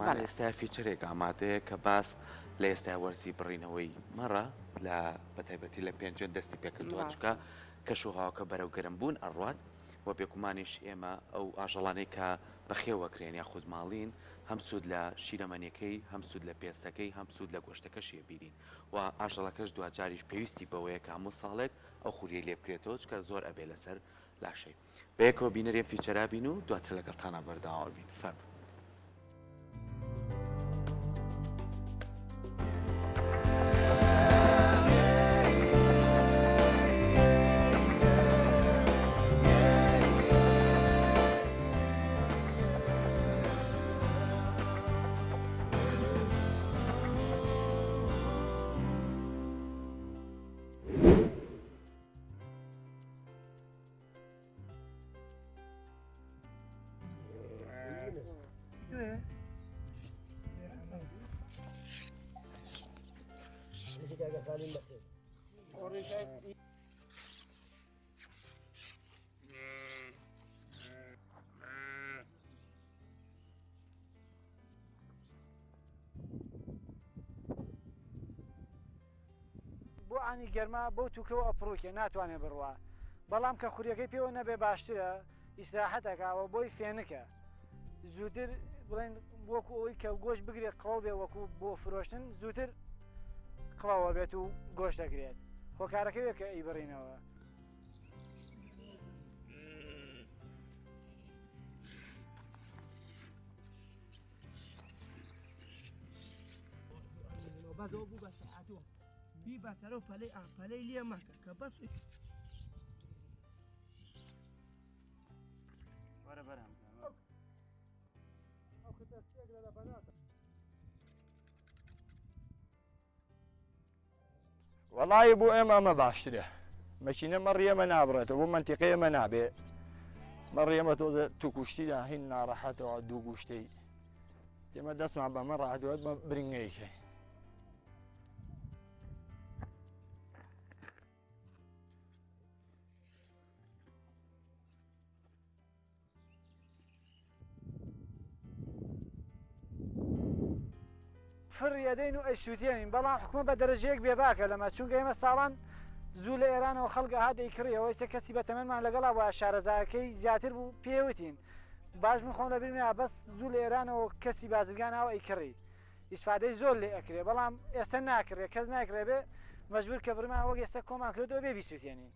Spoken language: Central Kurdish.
زمان لە ئێستا فیچرێک ئامادەیە کە باس لە ئێستا وەرزی بڕینەوەی مەڕە لە بەتایبەتی لە پێنجێن دەستی پێکردووە چکە کەش و هاوکە بەرەو گەرم بوون ئەڕوات و بێکومانیش ئێمە ئەو ئاژەڵانەی کە بەخێوەکرێن یا خود ماڵین هەم سوود لە شیرەمەنیەکەی هەم سوود لە پێستەکەی هەم سوود لە گۆشتەکەشیە بیرین و ئاژەڵەکەش دوجاریش پێویستی بەوەیە کە هەموو ساڵێک ئەو خوریە لێ بکرێتەوە چکە زۆر ئەبێ لەسەر لاشەی بەیەکەوە بینەرێن فیچەرا بین و دواتر لەگەڵتانە بەرداوا بین فەرم. بۆ ئانی گەرما بۆ تووکەوە ئەپڕووکێ ناتوانێت بڕوا بەڵام کە خوریەکەی پێوە نەبێ باشترە ئیسراحەتەکەوە بۆی فێنکە زووتر بڵێن وەکو ئەوی کە گۆشت بگرێت قڵاو بێ وەکو بۆ فرۆشتن زووتر قڵاوە بێت و گۆشت دەگرێت خۆکارەکەی وێ کە ئەیبڕینەوە. بەزەوە بوو بە سەعاتوە بی بەسەرە و پەلەی لێ مەکە کە بەس وەڵی بۆ ئێمە ئەمە باشترە مەکینە مەڕیەمە نابڕێتەوە بۆ منتیقەیەمە نابێ مەڕیەمە تۆ تووکوشتیدا هین ناڕەحەتەوە دوو گوشتەی ئێمە دەستمان بەمە ڕاهاتوێت بە برنگەیەکەی فڕیەدەین و ئەیسووتێنین بەڵام حکومە بە دەرەجەیەک بێباکە لەمە چونکە ئێمە ساڵان زوو لە ئێرانەوە خەڵکە هادەی کڕیەوەی سێ کەسی بە تەمەمان لەگەڵا وە شارەزایەکەی زیاتر بوو پێوتین باش من خۆم لەبیرمە بەس زوو لە ئێرانەوە کەسی بازرگانەوە ئەیکڕی ئیسفادەی زۆر لێ ئەکرێ بەڵام ئێستا ناکرێت کەس ناکرێ بێ مەجبور کە بڕمان وەک ئێستا کۆمان کردەوە بێ بیسووتێنین.